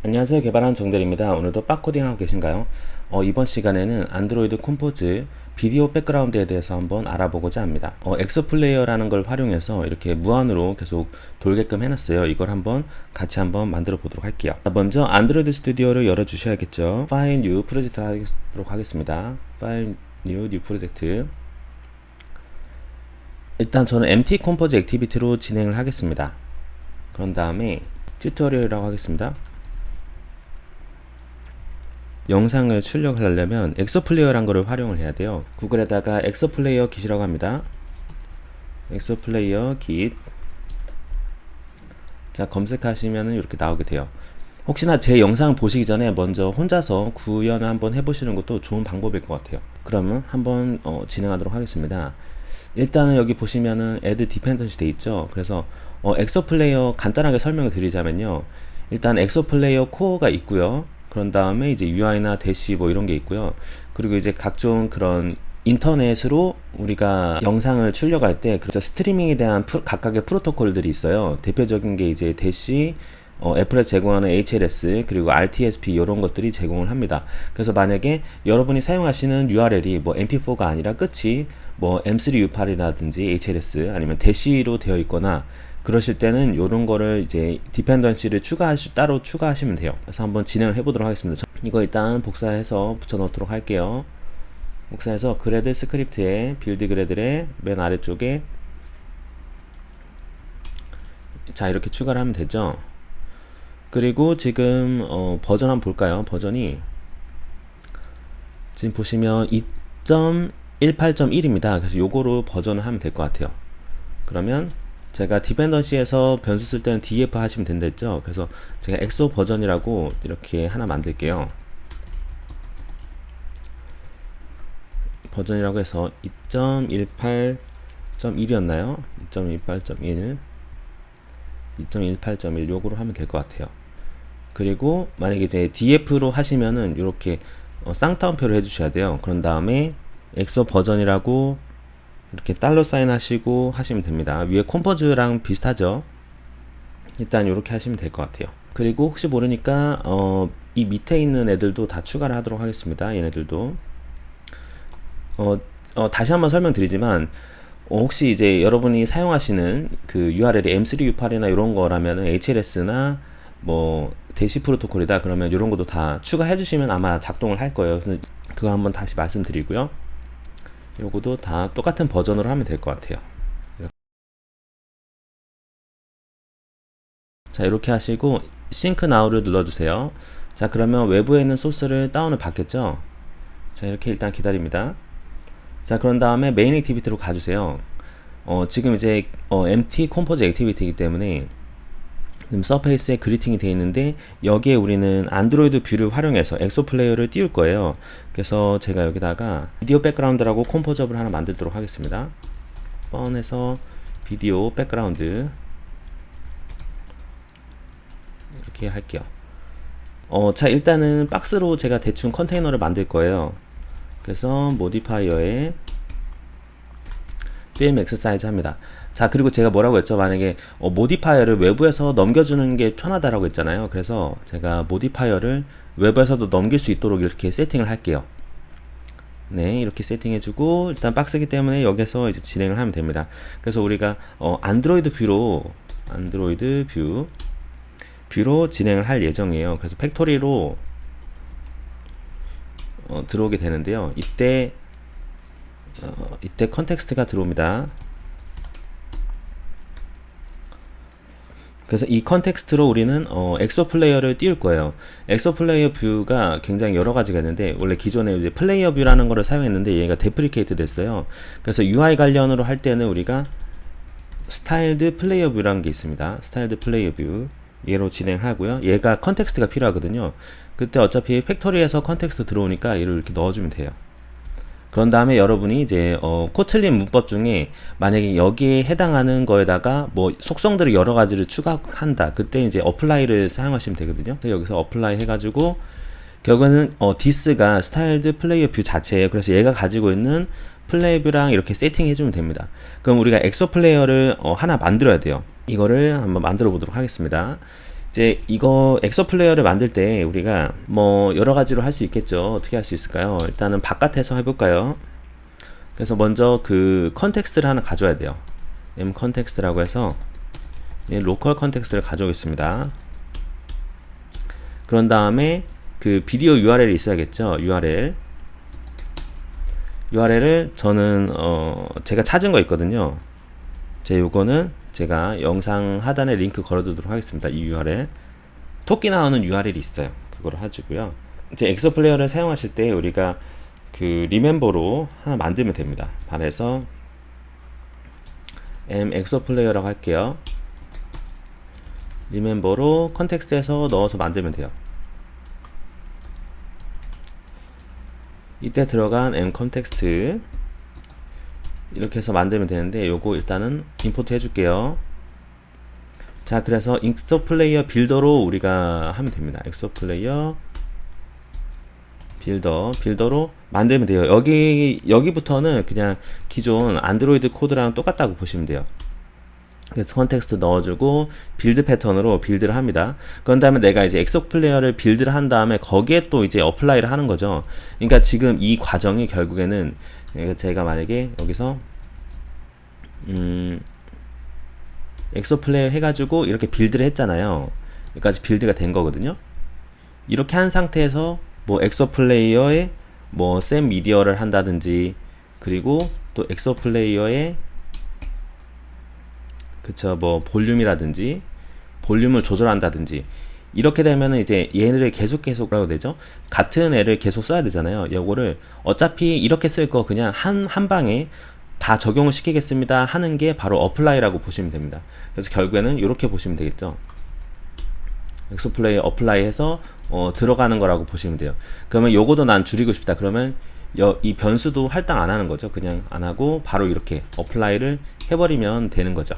안녕하세요. 개발한 정대리입니다. 오늘도 빡코딩 하고 계신가요? 이번 시간에는 안드로이드 콤포즈 비디오 백그라운드에 대해서 한번 알아보고자 합니다. 엑소 플레이어라는 걸 활용해서 이렇게 무한으로 계속 돌게끔 해놨어요. 이걸 한번 같이 한번 만들어 보도록 할게요. 자, 먼저 안드로이드 스튜디오를 열어 주셔야겠죠. 파일 뉴 프로젝트 하도록 하겠습니다. 파일 뉴 프로젝트. 일단 저는 MT 콤포즈 액티비티로 진행을 하겠습니다. 그런 다음에 튜토리얼이라고 하겠습니다. 영상을 출력하려면 엑소플레이어란 거를 활용을 해야 돼요. 구글에다가 엑소플레이어 깃이라고 합니다. 엑소플레이어 깃. 자, 검색하시면은 이렇게 나오게 돼요. 혹시나 제 영상 보시기 전에 먼저 혼자서 구현을 한번 해보시는 것도 좋은 방법일 것 같아요. 그러면 한번 진행하도록 하겠습니다. 일단은 여기 보시면은 add dependency 돼 있죠. 그래서 엑소플레이어 간단하게 설명을 드리자면요. 일단 엑소플레이어 코어가 있고요. 그런 다음에 이제 UI나 대시 뭐 이런 게 있고요. 그리고 이제 각종 그런 인터넷으로 우리가 영상을 출력할 때 그렇죠. 스트리밍에 대한 각각의 프로토콜들이 있어요. 대표적인 게 이제 대시, 애플에서 제공하는 HLS 그리고 RTSP 이런 것들이 제공을 합니다. 그래서 만약에 여러분이 사용하시는 URL이 뭐 MP4가 아니라 끝이 뭐 M3U8이라든지 HLS 아니면 대시로 되어 있거나 그러실 때는 이런 거를 이제 디펜던시를 따로 추가하시면 돼요. 그래서 한번 진행을 해보도록 하겠습니다. 이거 일단 복사해서 붙여 넣도록 할게요. 복사해서 그래드 스크립트에 빌드 그래드의 맨 아래쪽에 자 이렇게 추가를 하면 되죠. 그리고 지금 버전 한번 볼까요? 버전이 지금 보시면 2.18.1입니다. 그래서 요거로 버전을 하면 될 것 같아요. 그러면 제가 디펜던시에서 변수 쓸 때는 df 하시면 된다 했죠. 그래서 제가 엑소 버전이라고 이렇게 하나 만들게요. 버전이라고 해서 2.18.1이었나요? 2.18.1 2.18.1 요거로 하면 될 것 같아요. 그리고 만약에 이제 df로 하시면은 이렇게 쌍따옴표를 해주셔야 돼요. 그런 다음에 엑소 버전이라고 이렇게 달러 사인 하시고 하시면 됩니다. 위에 콤포즈랑 비슷하죠. 일단 이렇게 하시면 될 것 같아요. 그리고 혹시 모르니까 이 밑에 있는 애들도 다 추가를 하도록 하겠습니다. 얘네들도 다시 한번 설명드리지만 혹시 이제 여러분이 사용하시는 그 URL이 M3U8이나 이런 거라면 HLS나 뭐 대시 프로토콜이다 그러면 이런 것도 다 추가해 주시면 아마 작동을 할 거예요. 그래서 그거 한번 다시 말씀드리고요. 요거도 다 똑같은 버전으로 하면 될 것 같아요. 자 이렇게 하시고 싱크 나우를 눌러주세요. 자 그러면 외부에 있는 소스를 다운을 받겠죠. 자 이렇게 일단 기다립니다. 자 그런 다음에 메인 액티비티로 가주세요. 지금 이제 empty 컴포즈 액티비티이기 때문에 지금 서페이스에 그리팅이 되어 있는데 여기에 우리는 안드로이드 뷰를 활용해서 엑소 플레이어를 띄울 거예요. 그래서 제가 여기다가 비디오 백그라운드라고 컴포저블 하나 만들도록 하겠습니다. 뻔해서 비디오 백그라운드 이렇게 할게요. 자 일단은 박스로 제가 대충 컨테이너를 만들 거예요. 그래서 모디파이어에 film exercise 합니다. 자 그리고 제가 뭐라고 했죠? 만약에 모디파이어를 외부에서 넘겨주는 게 편하다라고 했잖아요. 그래서 제가 모디파이어를 외부에서도 넘길 수 있도록 이렇게 세팅을 할게요. 네 이렇게 세팅해주고 일단 박스기 때문에 여기서 이제 진행을 하면 됩니다. 그래서 우리가 안드로이드 뷰로 진행을 할 예정이에요. 그래서 팩토리로 들어오게 되는데요. 이때 컨텍스트가 들어옵니다. 그래서 이 컨텍스트로 우리는 엑소 플레이어를 띄울 거예요. 엑소 플레이어 뷰가 굉장히 여러 가지가 있는데 원래 기존에 이제 플레이어 뷰라는 거를 사용했는데 얘가 데프리케이트 됐어요. 그래서 UI 관련으로 할 때는 우리가 스타일드 플레이어 뷰라는 게 있습니다. 스타일드 플레이어 뷰 얘로 진행하고요. 얘가 컨텍스트가 필요하거든요. 그때 어차피 팩토리에서 컨텍스트 들어오니까 얘를 이렇게 넣어주면 돼요. 그런 다음에 여러분이 이제 코틀린 문법 중에 만약에 여기에 해당하는 거에다가 뭐 속성들을 여러 가지를 추가한다. 그때 이제 어플라이를 사용하시면 되거든요. 그래서 여기서 어플라이 해가지고 결국에는 this가 스타일드 플레이어 뷰 자체예요. 그래서 얘가 가지고 있는 플레이 뷰랑 이렇게 세팅해 주면 됩니다. 그럼 우리가 엑소 플레이어를 하나 만들어야 돼요. 이거를 한번 만들어 보도록 하겠습니다. 이제 이거 엑소 플레이어를 만들 때 우리가 뭐 여러 가지로 할 수 있겠죠. 어떻게 할 수 있을까요? 일단은 바깥에서 해볼까요? 그래서 먼저 그 컨텍스트를 하나 가져야 돼요. m 컨텍스트라고 해서 로컬 컨텍스트를 가져오겠습니다. 그런 다음에 그 비디오 URL이 있어야겠죠. URL을 저는 제가 찾은 거 있거든요. 요거는 제가 영상 하단에 링크 걸어두도록 하겠습니다. 이 URL 토끼 나오는 URL이 있어요. 그거를 하시고요. 이제 엑소 플레이어를 사용하실 때 우리가 그 리멤버로 하나 만들면 됩니다. 발에서 m 엑소 플레이어라고 할게요. 리멤버로 컨텍스트에서 넣어서 만들면 돼요. 이때 들어간 m 컨텍스트 이렇게 해서 만들면 되는데 요거 일단은 임포트 해줄게요. 자, 그래서 엑소 플레이어 빌더로 우리가 하면 됩니다. 엑소 플레이어 빌더로 만들면 돼요. 여기부터는 그냥 기존 안드로이드 코드랑 똑같다고 보시면 돼요. 그래서 컨텍스트 넣어주고 빌드 패턴으로 빌드를 합니다. 그런 다음에 내가 이제 엑소 플레이어를 빌드를 한 다음에 거기에 또 이제 어플라이를 하는 거죠. 그러니까 지금 이 과정이 결국에는 제가 만약에 여기서 엑소 플레이어 해가지고 이렇게 빌드를 했잖아요. 여기까지 빌드가 된 거거든요. 이렇게 한 상태에서 뭐 엑소 플레이어에 뭐 샘 미디어를 한다든지, 그리고 또 엑소 플레이어에 그쵸 뭐 볼륨이라든지 볼륨을 조절한다든지, 이렇게 되면은 이제 얘를 계속 뭐라고 되죠? 같은 애를 계속 써야 되잖아요. 요거를 어차피 이렇게 쓸 거 그냥 한 방에 다 적용을 시키겠습니다 하는 게 바로 어플라이라고 보시면 됩니다. 그래서 결국에는 이렇게 보시면 되겠죠. 엑소 플레이어 어플라이 해서 들어가는 거라고 보시면 돼요. 그러면 요거도 난 줄이고 싶다 그러면 이 변수도 할당 안 하는 거죠. 그냥 안 하고 바로 이렇게 어플라이를 해버리면 되는 거죠.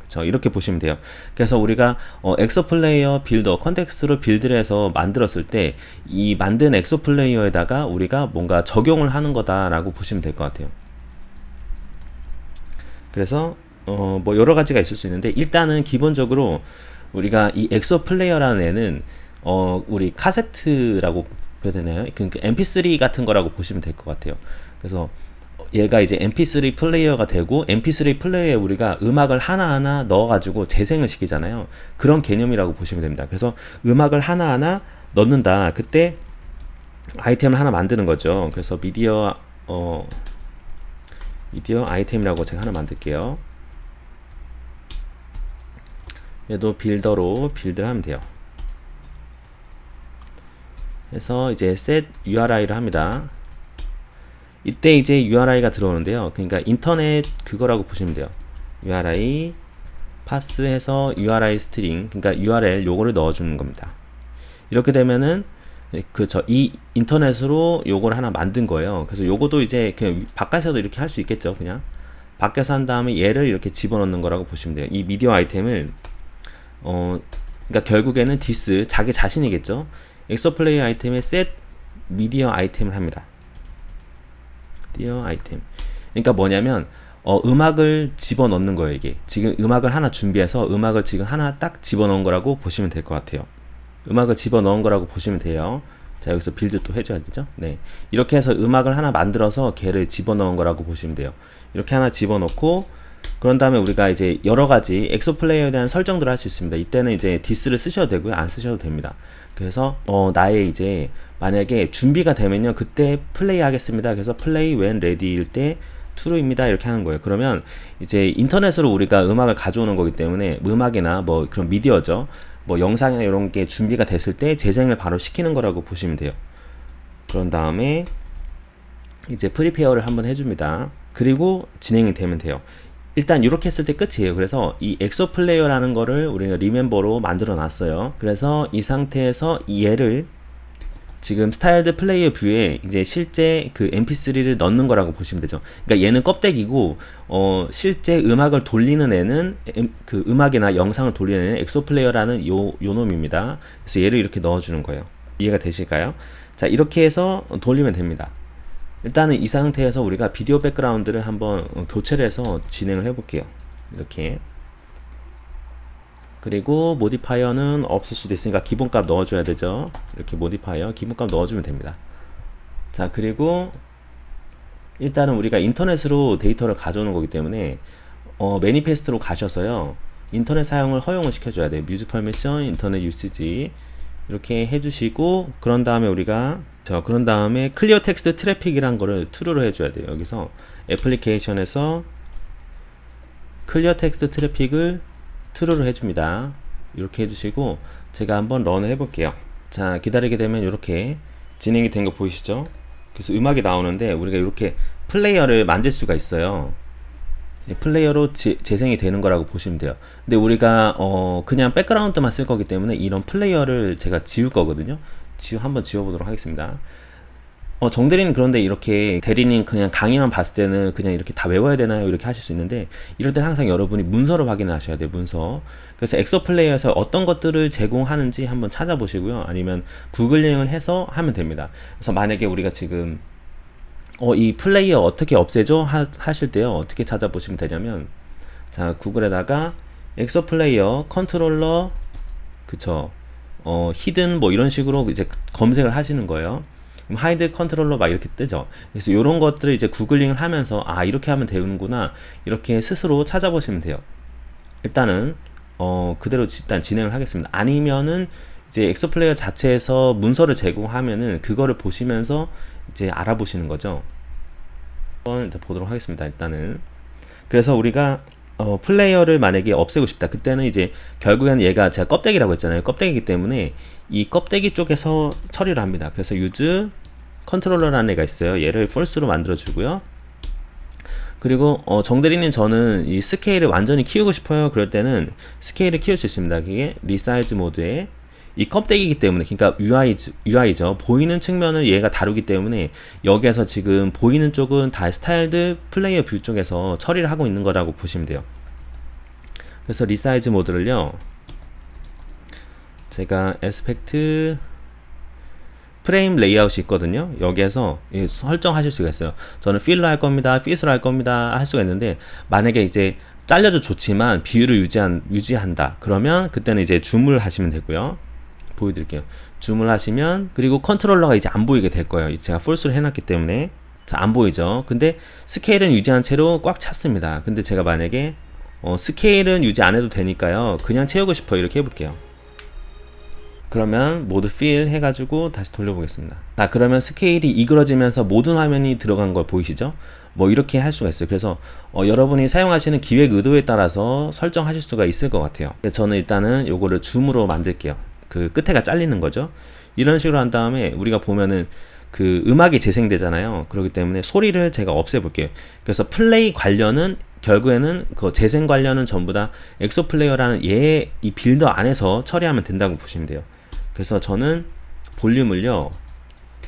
그쵸? 이렇게 보시면 돼요. 그래서 우리가 엑소 플레이어 빌더 컨텍스트로 빌드를 해서 만들었을 때 이 만든 엑소 플레이어에다가 우리가 뭔가 적용을 하는 거다라고 보시면 될 것 같아요. 그래서 뭐 여러 가지가 있을 수 있는데, 일단은 기본적으로 우리가 이 엑소 플레이어라는 애는 우리 카세트라고 해야 되나요? 그러니까 mp3 같은 거라고 보시면 될 것 같아요. 그래서 얘가 이제 mp3 플레이어가 되고, mp3 플레이어에 우리가 음악을 하나하나 넣어가지고 재생을 시키잖아요. 그런 개념이라고 보시면 됩니다. 그래서 음악을 하나하나 넣는다. 그때 아이템을 하나 만드는 거죠. 그래서 미디어 아이템이라고 제가 하나 만들게요. 얘도 빌더로 빌드를 하면 돼요. 그래서 이제 set URI를 합니다. 이때 이제 URI가 들어오는데요. 그러니까 인터넷 그거라고 보시면 돼요. URI pass 해서 URI 스트링, 그러니까 URL 요거를 넣어주는 겁니다. 이렇게 되면은 이 인터넷으로 요걸 하나 만든 거예요. 그래서 요거도 이제 그냥 바깥에서도 이렇게 할 수 있겠죠. 그냥 밖에서 한 다음에 얘를 이렇게 집어넣는 거라고 보시면 돼요. 이 미디어 아이템을 그러니까 결국에는 디스 자기 자신이겠죠. 엑소 플레이 아이템에 set 미디어 아이템을 합니다. 미디어 아이템. 그러니까 뭐냐면 음악을 집어넣는 거예요. 이게 지금 음악을 하나 준비해서 음악을 지금 하나 딱 집어넣은 거라고 보시면 될 것 같아요. 음악을 집어넣은 거라고 보시면 돼요. 자, 여기서 빌드 또 해줘야 되죠. 네, 이렇게 해서 음악을 하나 만들어서 걔를 집어넣은 거라고 보시면 돼요. 이렇게 하나 집어넣고, 그런 다음에 우리가 이제 여러 가지 엑소 플레이어에 대한 설정들을 할 수 있습니다. 이때는 이제 디스를 쓰셔도 되고요, 안 쓰셔도 됩니다. 그래서 나의 이제 만약에 준비가 되면요, 그때 플레이 하겠습니다. 그래서 플레이 when ready일 때 true입니다 이렇게 하는 거예요. 그러면 이제 인터넷으로 우리가 음악을 가져오는 거기 때문에 음악이나 뭐 그런 미디어죠, 뭐 영상이나 이런 게 준비가 됐을 때 재생을 바로 시키는 거라고 보시면 돼요. 그런 다음에 이제 프리페어를 한번 해줍니다. 그리고 진행이 되면 돼요. 일단 이렇게 했을 때 끝이에요. 그래서 이 엑소 플레이어라는 거를 우리가 리멤버로 만들어 놨어요. 그래서 이 상태에서 얘를 지금 스타일드 플레이어 뷰에 이제 실제 그 mp3를 넣는 거라고 보시면 되죠. 그러니까 얘는 껍데기고 실제 음악을 돌리는 애는 그 음악이나 영상을 돌리는 애는 엑소 플레이어라는 요 놈입니다. 그래서 얘를 이렇게 넣어주는 거예요. 이해가 되실까요? 자, 이렇게 해서 돌리면 됩니다. 일단은 이 상태에서 우리가 비디오 백그라운드를 한번 교체를 해서 진행을 해 볼게요. 이렇게 그리고 모디파이어는 없을 수도 있으니까 기본값 넣어줘야 되죠. 이렇게 모디파이어 기본값 넣어주면 됩니다. 자, 그리고 일단은 우리가 인터넷으로 데이터를 가져오는 거기 때문에 매니페스트로 가셔서요, 인터넷 사용을 허용을 시켜줘야 돼요. 뮤직 퍼미션, 인터넷 유시지 이렇게 해주시고, 그런 다음에 그런 다음에 클리어 텍스트 트래픽이란 거를 true로 해줘야 돼요. 여기서 애플리케이션에서 클리어 텍스트 트래픽을 true로 해줍니다. 이렇게 해주시고, 제가 한번 런 해볼게요. 자, 기다리게 되면 이렇게 진행이 된 거 보이시죠? 그래서 음악이 나오는데 우리가 이렇게 플레이어를 만들 수가 있어요. 플레이어로 재생이 되는 거라고 보시면 돼요. 근데 우리가 그냥 백그라운드만 쓸 거기 때문에 이런 플레이어를 제가 지울 거거든요. 한번 지워보도록 하겠습니다. 정대리는 그런데 이렇게 대리님 그냥 강의만 봤을 때는 그냥 이렇게 다 외워야 되나요? 이렇게 하실 수 있는데, 이럴 때는 항상 여러분이 문서를 확인을 하셔야 돼요. 문서. 그래서 엑소 플레이어에서 어떤 것들을 제공하는지 한번 찾아보시고요. 아니면 구글링을 해서 하면 됩니다. 그래서 만약에 우리가 지금 이 플레이어 어떻게 없애죠? 하실 때요, 어떻게 찾아보시면 되냐면, 자, 구글에다가 엑소 플레이어 컨트롤러, 그쵸, 히든 뭐 이런 식으로 이제 검색을 하시는 거예요. 하이드 컨트롤러 막 이렇게 뜨죠. 그래서 이런 것들을 이제 구글링을 하면서 이렇게 하면 되는구나, 이렇게 스스로 찾아보시면 돼요. 일단은 그대로 일단 진행을 하겠습니다. 아니면은 이제 엑소 플레이어 자체에서 문서를 제공하면은 그거를 보시면서 이제 알아보시는 거죠. 한번 일단 보도록 하겠습니다. 일단은 그래서 우리가 플레이어를 만약에 없애고 싶다, 그때는 이제 결국에는 얘가 제가 껍데기라고 했잖아요. 껍데기이기 때문에 이 껍데기 쪽에서 처리를 합니다. 그래서 use 컨트롤러라는 애가 있어요. 얘를 false로 만들어 주고요. 그리고 정대리님, 저는 이 스케일을 완전히 키우고 싶어요. 그럴 때는 스케일을 키울 수 있습니다. 그게 리사이즈 모드에 이 껍데기이기 때문에, 그러니까 UI죠. 보이는 측면을 얘가 다루기 때문에 여기에서 지금 보이는 쪽은 다 스타일드 플레이어 뷰 쪽에서 처리를 하고 있는 거라고 보시면 돼요. 그래서 리사이즈 모드를요, 제가 에스펙트 프레임 레이아웃이 있거든요. 여기에서 설정하실 수가 있어요. 저는 필로 할 겁니다, 핏으로 할 겁니다 할 수가 있는데, 만약에 이제 잘려도 좋지만 비율을 유지한다 그러면 그때는 이제 줌을 하시면 되고요. 보여드릴게요. 줌을 하시면, 그리고 컨트롤러가 이제 안 보이게 될 거예요. 제가 폴스를 해놨기 때문에. 자, 안 보이죠. 근데 스케일은 유지한 채로 꽉 찼습니다. 근데 제가 만약에 스케일은 유지 안 해도 되니까요, 그냥 채우고 싶어요. 이렇게 해볼게요. 그러면 모드 필 해가지고 다시 돌려보겠습니다. 자, 그러면 스케일이 이그러지면서 모든 화면이 들어간 걸 보이시죠? 뭐 이렇게 할 수가 있어요. 그래서 여러분이 사용하시는 기획 의도에 따라서 설정하실 수가 있을 것 같아요. 저는 일단은 요거를 줌으로 만들게요. 그 끝에가 잘리는 거죠. 이런 식으로 한 다음에 우리가 보면은 그 음악이 재생되잖아요. 그렇기 때문에 소리를 제가 없애볼게요. 그래서 플레이 관련은 결국에는 그 재생 관련은 전부 다 엑소 플레이어라는 이 빌더 안에서 처리하면 된다고 보시면 돼요. 그래서 저는 볼륨을요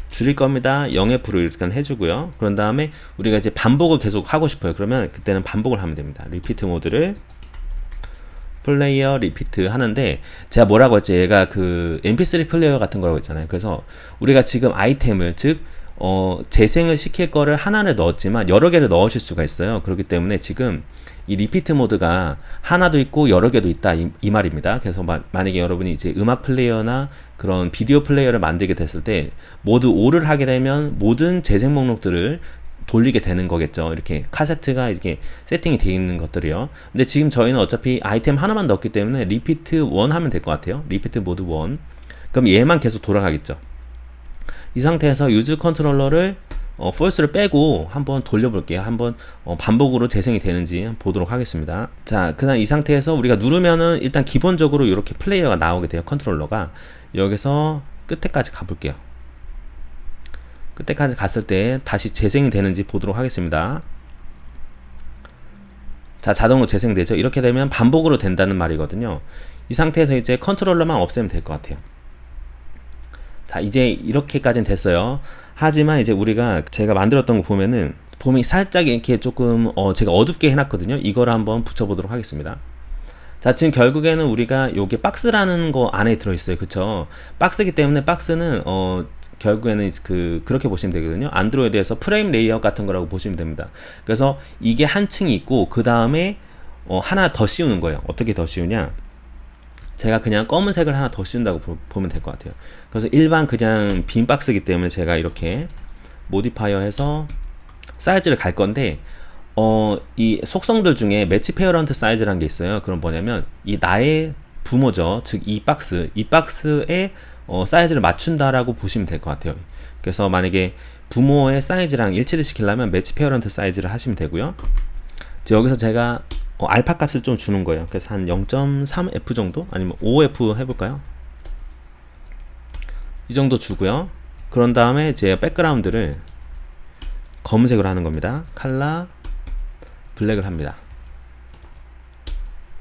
줄일 겁니다. 0F로 일단 해주고요. 그런 다음에 우리가 이제 반복을 계속 하고 싶어요. 그러면 그때는 반복을 하면 됩니다. 리피트 모드를 플레이어 리피트 하는데, 제가 뭐라고 했지? 얘가 그 mp3 플레이어 같은 거라고 했잖아요. 그래서 우리가 지금 아이템을, 즉 재생을 시킬 거를 하나를 넣었지만 여러 개를 넣으실 수가 있어요. 그렇기 때문에 지금 이 리피트 모드가 하나도 있고 여러 개도 있다, 이 말입니다. 그래서 만약에 여러분이 이제 음악 플레이어나 그런 비디오 플레이어를 만들게 됐을 때 모드 5를 하게 되면 모든 재생 목록들을 돌리게 되는 거겠죠. 이렇게 카세트가 이렇게 세팅이 되어 있는 것들이요. 근데 지금 저희는 어차피 아이템 하나만 넣었기 때문에 리피트 1 하면 될 것 같아요. 리피트 모드 1. 그럼 얘만 계속 돌아가겠죠. 이 상태에서 유즈 컨트롤러를 false를 빼고 한번 돌려볼게요. 한번 반복으로 재생이 되는지 한번 보도록 하겠습니다. 자, 그다음 이 상태에서 우리가 누르면은 일단 기본적으로 이렇게 플레이어가 나오게 돼요. 컨트롤러가. 여기서 끝에까지 가볼게요. 끝에까지 갔을 때 다시 재생이 되는지 보도록 하겠습니다. 자, 자동으로 재생되죠. 이렇게 되면 반복으로 된다는 말이거든요. 이 상태에서 이제 컨트롤러만 없애면 될 것 같아요. 자, 이제 이렇게까지는 됐어요. 하지만 이제 우리가 제가 만들었던 거 보면은 봄이 살짝 이렇게 조금 제가 어둡게 해놨거든요. 이걸 한번 붙여보도록 하겠습니다. 자, 지금 결국에는 우리가 요게 박스라는 거 안에 들어있어요. 그쵸? 박스기 때문에 박스는 결국에는 그렇게 보시면 되거든요. 안드로이드에서 프레임 레이아웃 같은 거라고 보시면 됩니다. 그래서 이게 한 층이 있고 그 다음에 하나 더 씌우는 거예요. 어떻게 더 씌우냐? 제가 그냥 검은색을 하나 더 씌운다고 보면 될 것 같아요. 그래서 일반 그냥 빈 박스이기 때문에 제가 이렇게 모디파이어 해서 사이즈를 갈 건데, 이 속성들 중에 매치 페어런트 사이즈라는 게 있어요. 그럼 뭐냐면 이 나의 부모죠. 즉 이 박스에 사이즈를 맞춘다라고 보시면 될 것 같아요. 그래서 만약에 부모의 사이즈랑 일치를 시키려면 매치 페어런트 사이즈를 하시면 되고요. 여기서 제가 알파 값을 좀 주는 거예요. 그래서 한 0.3f 정도? 아니면 5f 해볼까요? 이 정도 주고요. 그런 다음에 제 백그라운드를 검은색으로 하는 겁니다. 칼라 블랙을 합니다.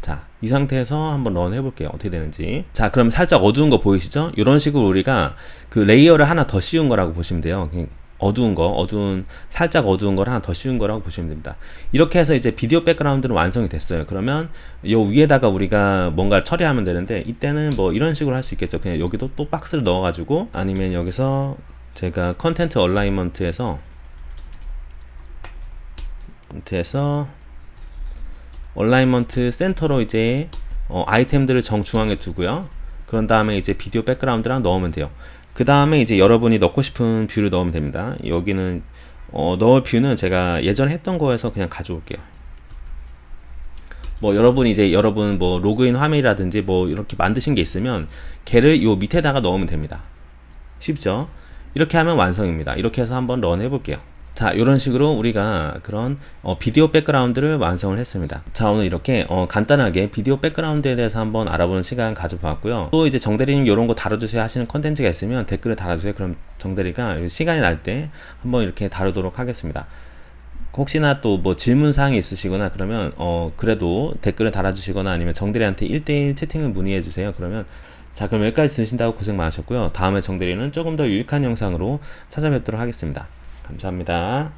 자, 이 상태에서 한번 런 해볼게요. 어떻게 되는지. 자, 그럼 살짝 어두운 거 보이시죠? 이런 식으로 우리가 그 레이어를 하나 더 씌운 거라고 보시면 돼요. 살짝 어두운 걸 하나 더 씌운 거라고 보시면 됩니다. 이렇게 해서 이제 비디오 백그라운드는 완성이 됐어요. 그러면 요 위에다가 우리가 뭔가 처리하면 되는데, 이때는 뭐 이런 식으로 할 수 있겠죠. 그냥 여기도 또 박스를 넣어가지고, 아니면 여기서 제가 컨텐트 얼라이먼트에서 얼라이먼트 센터로 이제 아이템들을 정중앙에 두고요. 그런 다음에 이제 비디오 백그라운드랑 넣으면 돼요. 그 다음에 이제 여러분이 넣고 싶은 뷰를 넣으면 됩니다. 여기는 넣을 뷰는 제가 예전에 했던 거에서 그냥 가져올게요. 뭐 여러분 뭐 로그인 화면이라든지 뭐 이렇게 만드신 게 있으면 걔를 요 밑에다가 넣으면 됩니다. 쉽죠? 이렇게 하면 완성입니다. 이렇게 해서 한번 런 해볼게요. 자, 이런 식으로 우리가 그런 비디오 백그라운드를 완성을 했습니다. 자, 오늘 이렇게 간단하게 비디오 백그라운드에 대해서 한번 알아보는 시간 가져보았고요. 또 이제 정대리님 이런 거 다뤄주세요 하시는 컨텐츠가 있으면 댓글을 달아주세요. 그럼 정대리가 시간이 날 때 한번 이렇게 다루도록 하겠습니다. 혹시나 또 뭐 질문 사항이 있으시거나 그러면 그래도 댓글을 달아주시거나 아니면 정대리한테 1대1 채팅을 문의해 주세요. 그러면 자, 그럼 여기까지 들으신다고 고생 많으셨고요. 다음에 정대리는 조금 더 유익한 영상으로 찾아뵙도록 하겠습니다. 감사합니다.